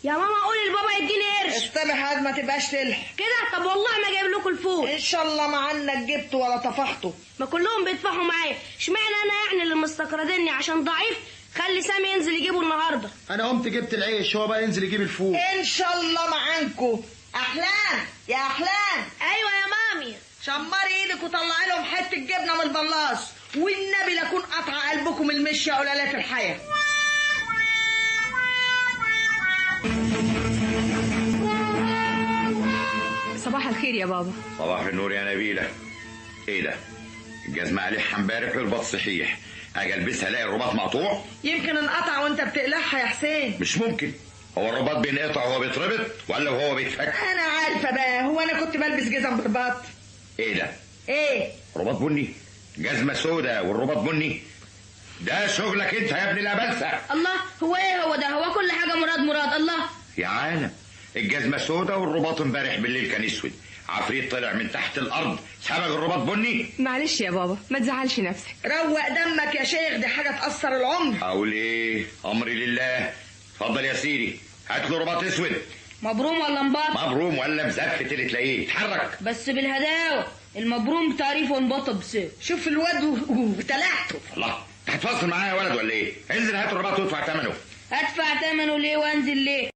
يا ماما قولي لبابا يديني قرش. استنى حاج ما تبقاش تلح كده؟ طب والله ما جايب لكم الفول. ان شاء الله ما عنك جبته ولا طفحته. ما كلهم بيدفعوا معايا، اشمعنى انا يعني اللي مستقردني عشان ضعيف؟ خلي سامي ينزل يجيبه النهارده. انا قمت جبت العيش، هو بقى ينزل يجيب الفول. ان شاء الله ما عنكو. احلام يا احلام. ايوه يا مامي. شمري ايدك وطلعي لهم حته جبنه من البلاص، والنبي لكون قطع قلبكم المشي يا قلالات الحياه. صباح الخير يا بابا. صباح النور يا نبيلة. ايه ده؟ الجزمة قلعها امبارح والرباط صحيح، اجي البسها الاقي الرباط مقطوع. يمكن انقطع وانت بتقلعها يا حسين. مش ممكن، هو الرباط بينقطع وهو بيتربط ولا وهو بيتفك؟ انا عارفه بقى، هو انا كنت بلبس جزم برباط؟ ايه ده؟ ايه؟ رباط بني، جزمة سودة والرباط بني؟ ده شغلك انت يا ابن الابلسة. الله، هو ايه هو ده؟ هو كل حاجه مراد الله. يا عالم، الجزمة سودة والرباط امبارح بالليل كان اسود، عفريت طلع من تحت الارض سبق الرباط بني. معلش يا بابا ما تزعلش نفسك. روق دمك يا شيخ، دي حاجه تاثر العمر. اقول ايه؟ امري لله. اتفضل يا سيدي، هات له رباط اسود. مبروم ولا مباط؟ مبروم ولا مزفت اللي تلاقيه، اتحرك. بس بالهداوه، المبروم تعريف وانبطب بس. شوف الواد وتلعته. الله، هتفصل معايا يا ولد ولا ايه؟ انزل هات الرباط وادفع ثمنه. ادفع ثمنه ليه وانزل ليه؟